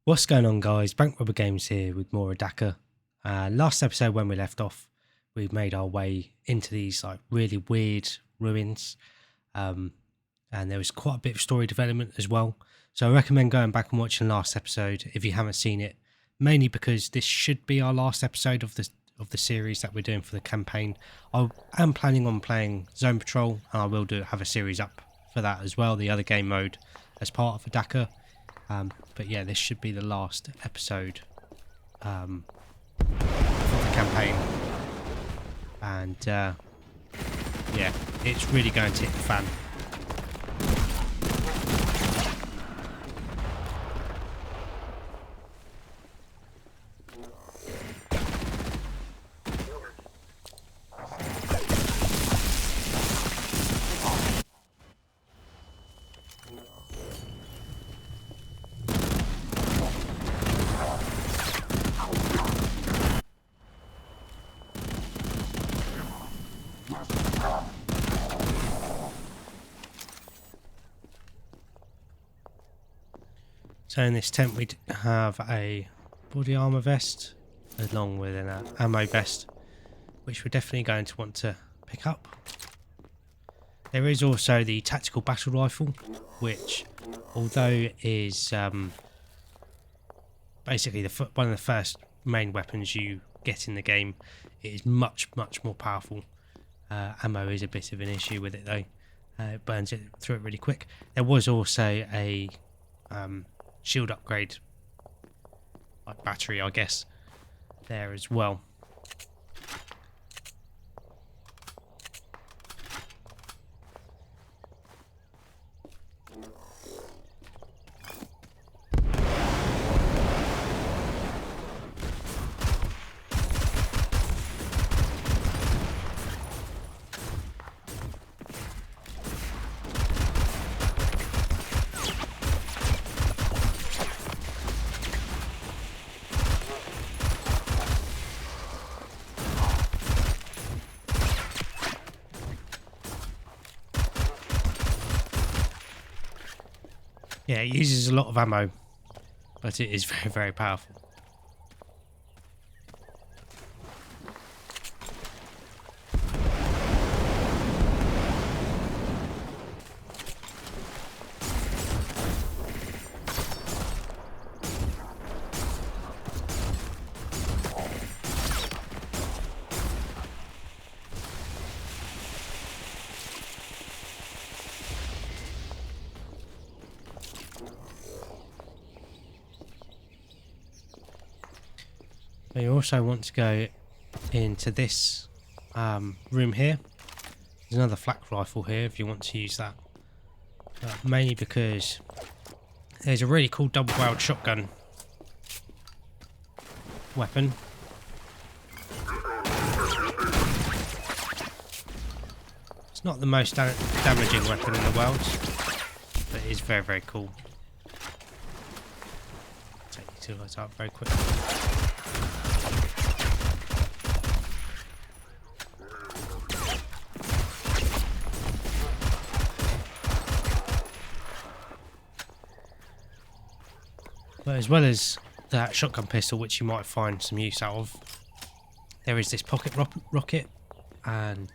What's going on, guys? Bank Rubber Games here with more ADACA. Last episode, when we left off, we made our way into these like really weird ruins, and there was quite a bit of story development as well. So I recommend going back and watching last episode if you haven't seen it, mainly because this should be our last episode of the series that we're doing for the campaign. I am planning on playing Zone Patrol, and I will have a series up for that as well, the other game mode as part of ADACA. But yeah, this should be the last episode for the campaign, and yeah, it's really going to hit the fan. So in this tent we have a body armor vest along with an ammo vest, which we're definitely going to want to pick up. There is also the tactical battle rifle, which, although is basically one of the first main weapons you get in the game, it is much more powerful. Ammo is a bit of an issue with it though. It burns it through it really quick. There was also a shield upgrade, like battery, I guess, there as well. Yeah, it uses a lot of ammo, but it is very powerful. You also want to go into this room here. There's another flak rifle here if you want to use that, but mainly because there's a really cool double-barreled shotgun weapon. It's not the most damaging weapon in the world, but it is very cool. Take these two lights out very quickly. But as well as that shotgun pistol, which you might find some use out of, there is this pocket rocket, and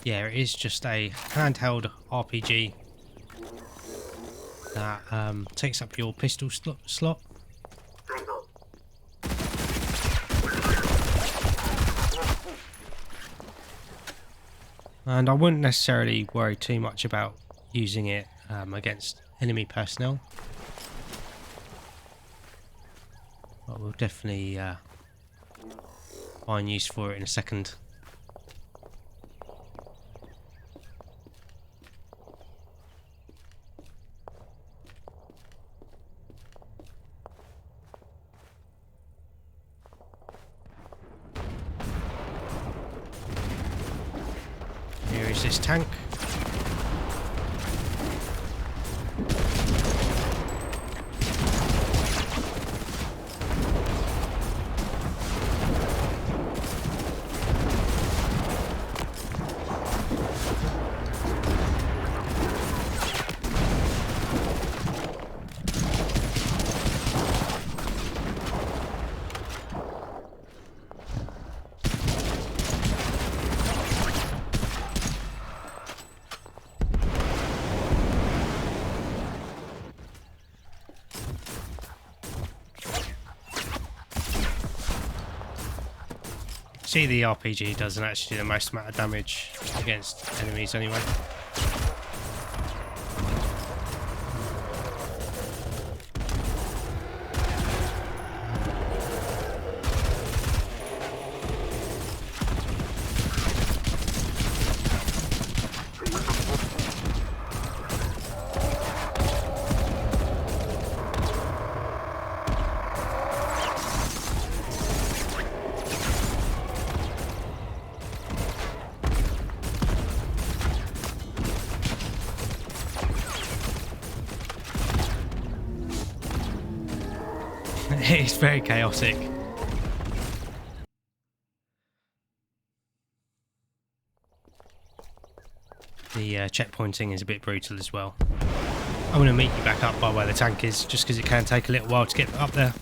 yeah, it is just a handheld RPG that takes up your pistol slot. And I wouldn't necessarily worry too much about using it against enemy personnel. But we'll definitely find use for it in a second. Here is this tank. See, the RPG doesn't actually do the most amount of damage against enemies anyway. It's very chaotic. The checkpointing is a bit brutal as well. I'm going to meet you back up by where the tank is, just because it can take a little while to get up there.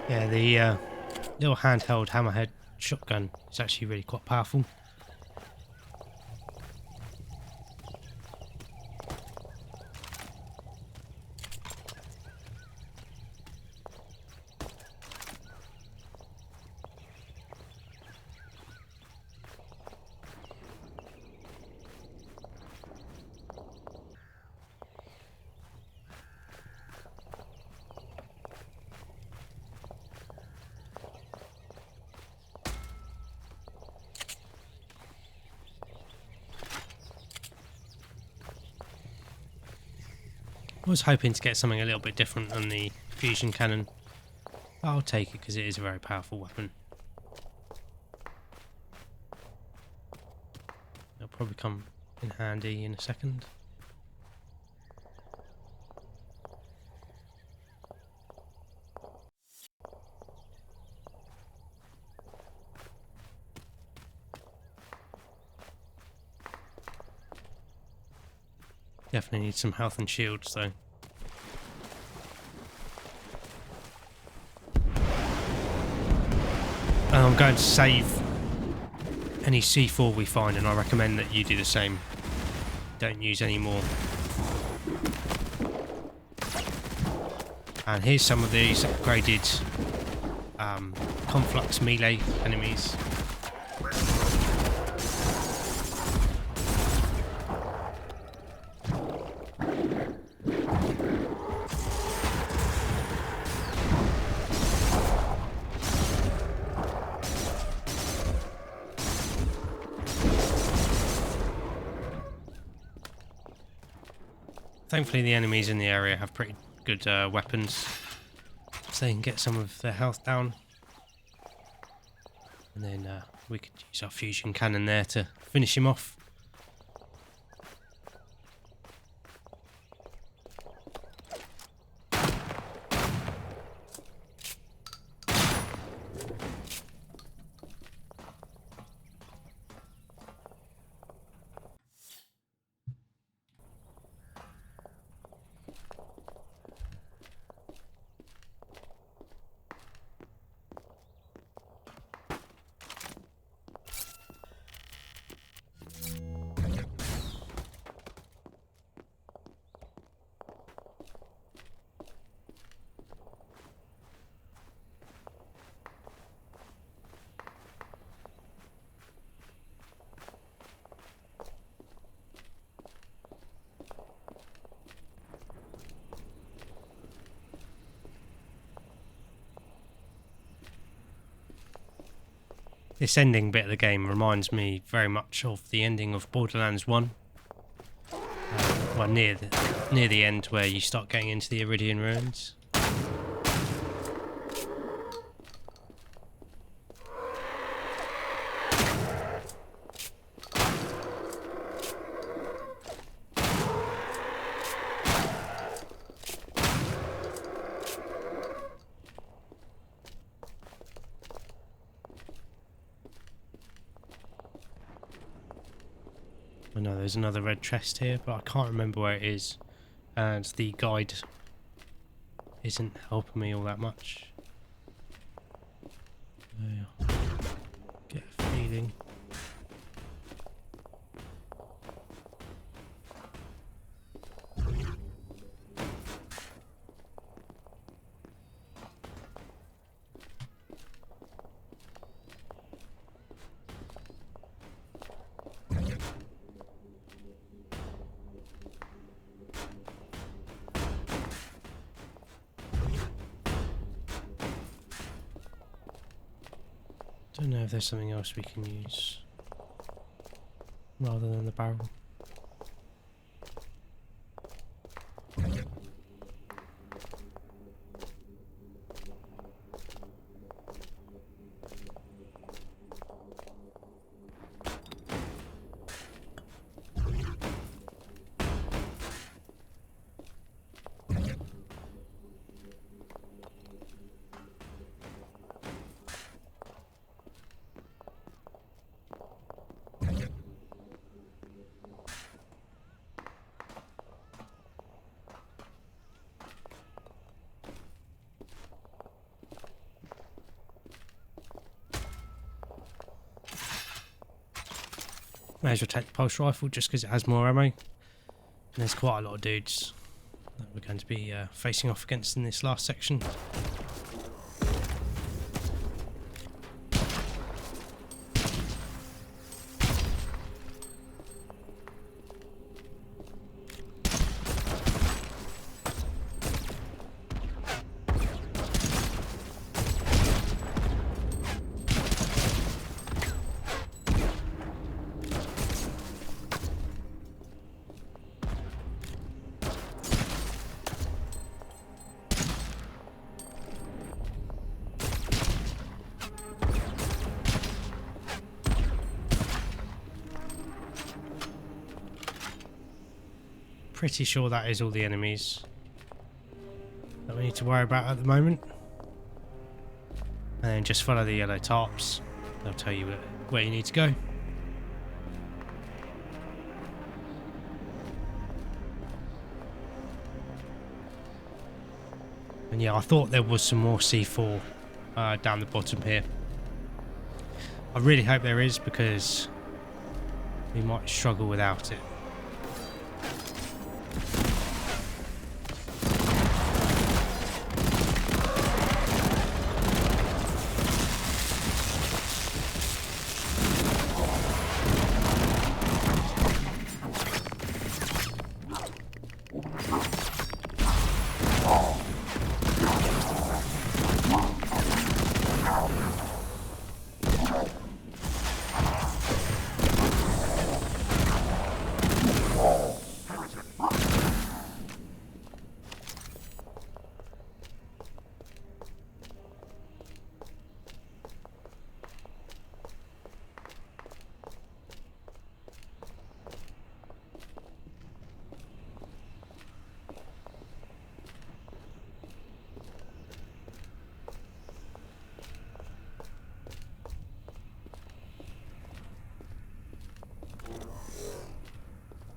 Yeah, the little handheld hammerhead shotgun is actually really quite powerful. I was hoping to get something a little bit different than the fusion cannon. I'll take it because it is a very powerful weapon. It'll probably come in handy in a second. Definitely need some health and shields though. I'm going to save any C4 we find, and I recommend that you do the same. Don't use any more. And here's some of these upgraded conflux melee enemies. Thankfully the enemies in the area have pretty good weapons, so they can get some of their health down. And then we could use our fusion cannon there to finish him off. This ending bit of the game reminds me very much of the ending of Borderlands 1. Well, near the end where you start getting into the Iridian ruins. I know there's another red chest here, but I can't remember where it is, and the guide isn't helping me all that much. Get a feeling. Don't know if there's something else we can use rather than the barrel. May as well take the pulse rifle just because it has more ammo. And there's quite a lot of dudes that we're going to be facing off against in this last section. Pretty sure that is all the enemies that we need to worry about at the moment. And then just follow the yellow tarps. They'll tell you where you need to go. And yeah, I thought there was some more C4 down the bottom here. I really hope there is, because we might struggle without it.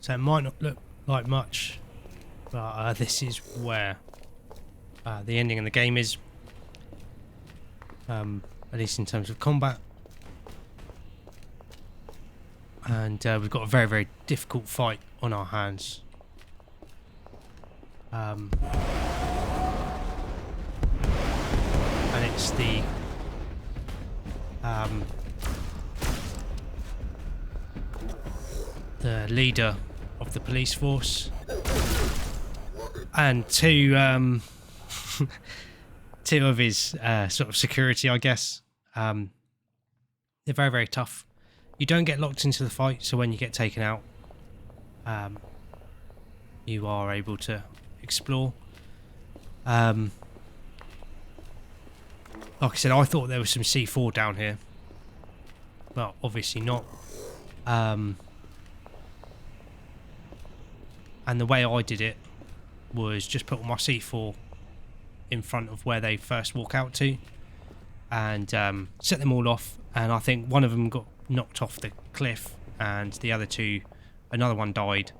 So it might not look like much, but this is where the ending of the game is, at least in terms of combat. And we've got a very, very difficult fight on our hands. And it's the leader of the police force and two of his sort of security, I guess. They're very, very tough. You don't get locked into the fight, so when you get taken out, you are able to explore. Like I said, I thought there was some C4 down here, but obviously not. And the way I did it was just put my C4 in front of where they first walk out to, and set them all off. And I think one of them got knocked off the cliff, and the other two, another one died,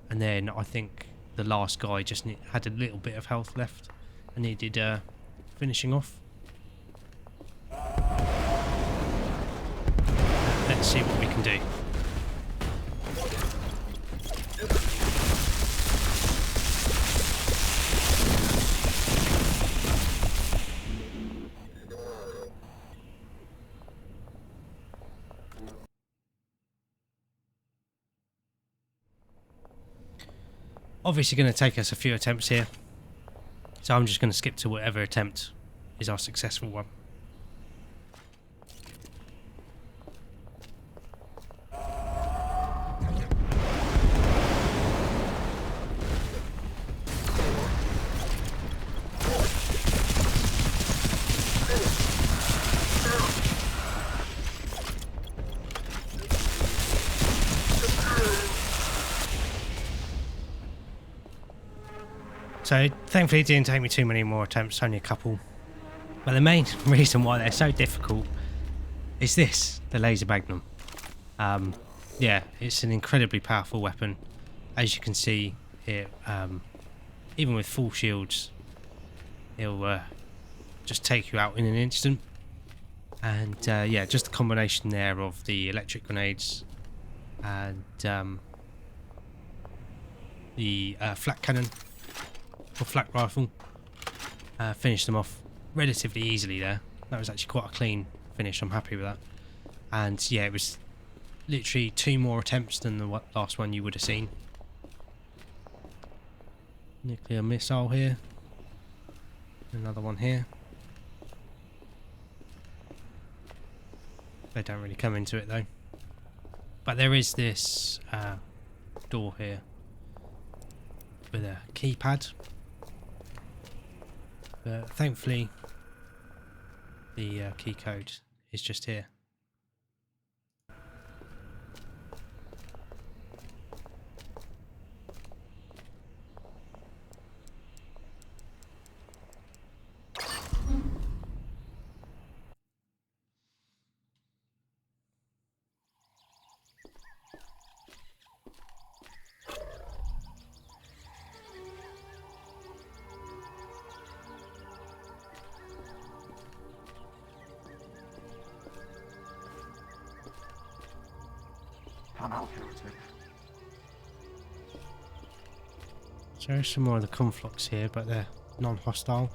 and then I think the last guy just had a little bit of health left and needed finishing off. Let's see what we can do. Obviously going to take us a few attempts here, so I'm just going to skip to whatever attempt is our successful one. So thankfully it didn't take me too many more attempts, only a couple. But the main reason why they're so difficult is this, the laser magnum. Yeah, it's an incredibly powerful weapon. As you can see, it even with full shields, it'll just take you out in an instant. And yeah, just a combination there of the electric grenades and the flak cannon or flak rifle, finished them off relatively easily there. That was actually quite a clean finish, I'm happy with that. And yeah, it was literally 2 more attempts than the last one you would have seen. Nuclear missile here, another one here. They don't really come into it though. But there is this door here with a keypad. But thankfully the key code is just here. So there's some more of the conflux here, but they're non-hostile.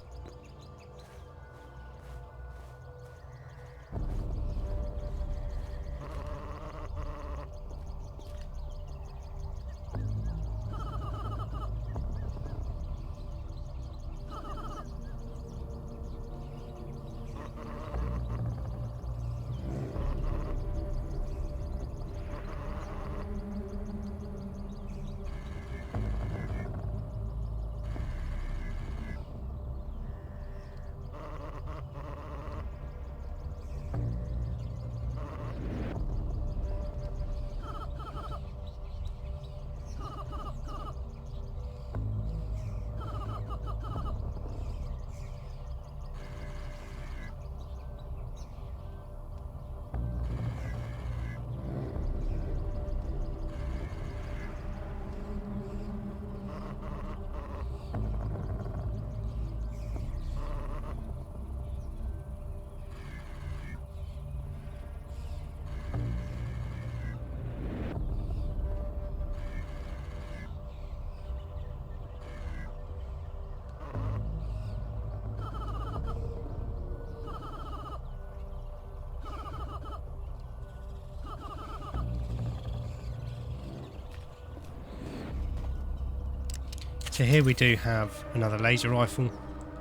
So here we do have another laser rifle.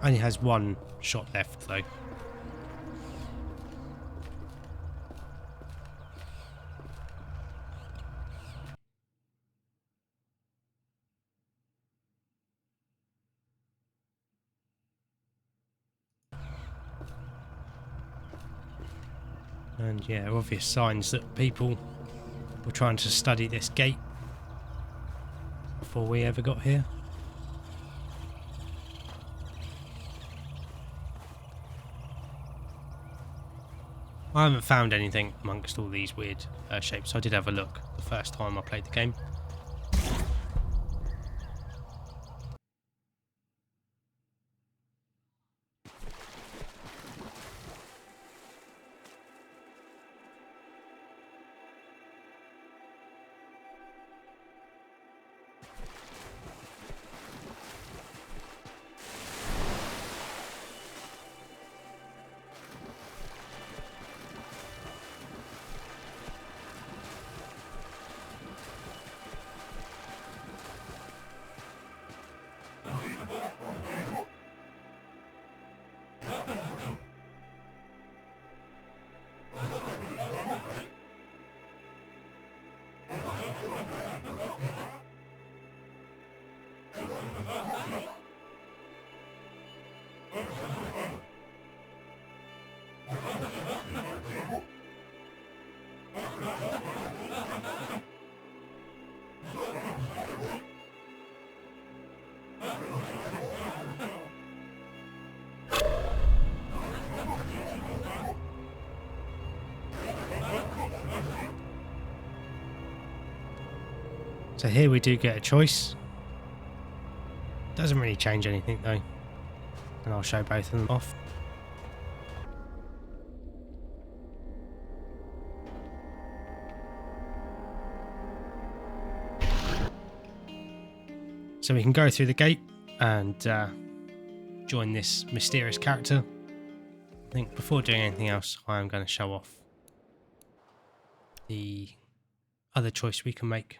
Only has one shot left though. And yeah, obvious signs that people were trying to study this gate before we ever got here. I haven't found anything amongst all these weird shapes. I did have a look the first time I played the game. So here we do get a choice. Doesn't really change anything though. And I'll show both of them off. So we can go through the gate and join this mysterious character. I think before doing anything else, I am going to show off the other choice we can make.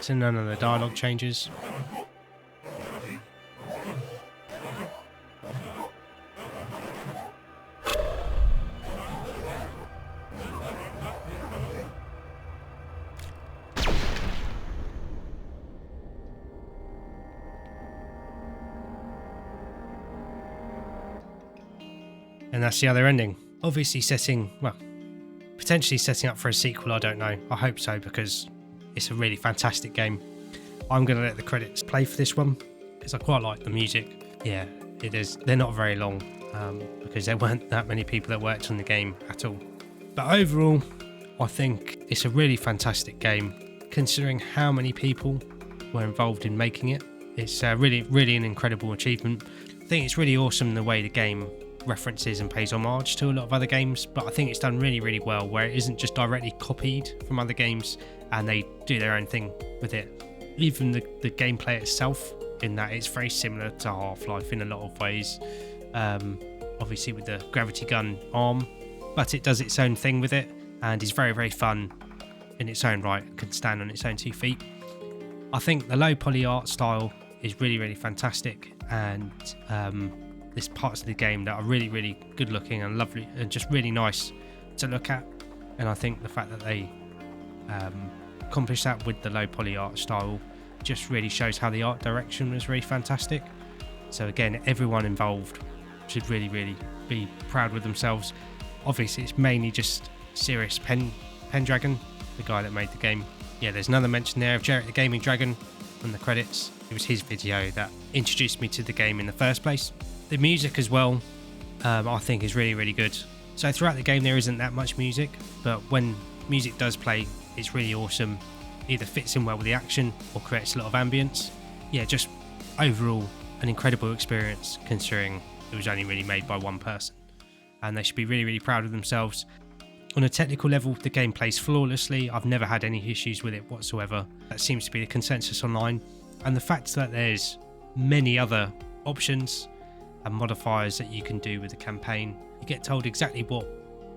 So none of the dialogue changes. And that's the other ending. Obviously potentially setting up for a sequel, I don't know. I hope so, because it's a really fantastic game. I'm going to let the credits play for this one because I quite like the music. Yeah, it is. They're not very long because there weren't that many people that worked on the game at all. But overall, I think it's a really fantastic game considering how many people were involved in making it. It's really, really an incredible achievement. I think it's really awesome the way the game references and pays homage to a lot of other games, but I think it's done really, really well where it isn't just directly copied from other games and they do their own thing with it. Even the gameplay itself, in that it's very similar to Half-Life in a lot of ways, obviously with the gravity gun arm, but it does its own thing with it and is very, very fun in its own right, can stand on its own 2 feet. I think the low poly art style is really, really fantastic, and there's parts of the game that are really, really good looking and lovely and just really nice to look at. And I think the fact that they accomplished that with the low poly art style just really shows how the art direction was really fantastic. So again, everyone involved should really, really be proud with themselves. Obviously, it's mainly just Siris Pendrake, the guy that made the game. Yeah, there's another mention there of Jarek the Gaming Dragon on the credits. It was his video that introduced me to the game in the first place. The music as well, I think is really, really good. So throughout the game there isn't that much music, but when music does play, it's really awesome. Either fits in well with the action or creates a lot of ambience. Yeah, just overall an incredible experience considering it was only really made by one person. And they should be really, really proud of themselves. On a technical level, the game plays flawlessly. I've never had any issues with it whatsoever. That seems to be the consensus online. And the fact that there's many other options and modifiers that you can do with the campaign. You get told exactly what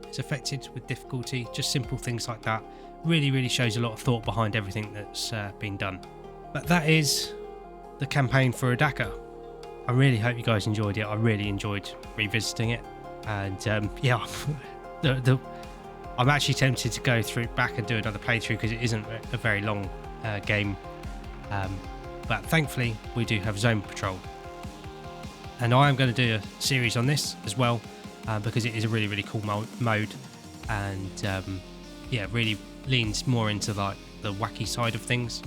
is affected with difficulty, just simple things like that. Really shows a lot of thought behind everything that's been done. But that is the campaign for ADACA. I really hope you guys enjoyed it. I really enjoyed revisiting it. And yeah, I'm actually tempted to go through back and do another playthrough because it isn't a very long game. But thankfully we do have Zone Patrol. And I am going to do a series on this as well because it is a really cool mode, and yeah, really leans more into like the wacky side of things.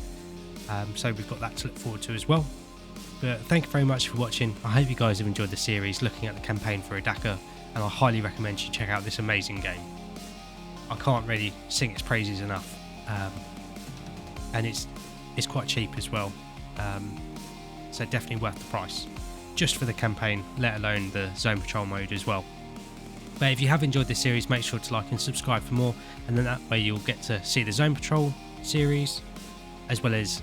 So we've got that to look forward to as well. But thank you very much for watching. I hope you guys have enjoyed the series looking at the campaign for ADACA, and I highly recommend you check out this amazing game. I can't really sing its praises enough, and it's quite cheap as well, so definitely worth the price. Just for the campaign, let alone the Zone Patrol mode as well. But if you have enjoyed this series, make sure to like and subscribe for more, and then that way you'll get to see the Zone Patrol series as well as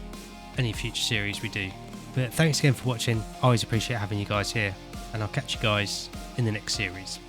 any future series we do. But thanks again for watching. I always appreciate having you guys here, and I'll catch you guys in the next series.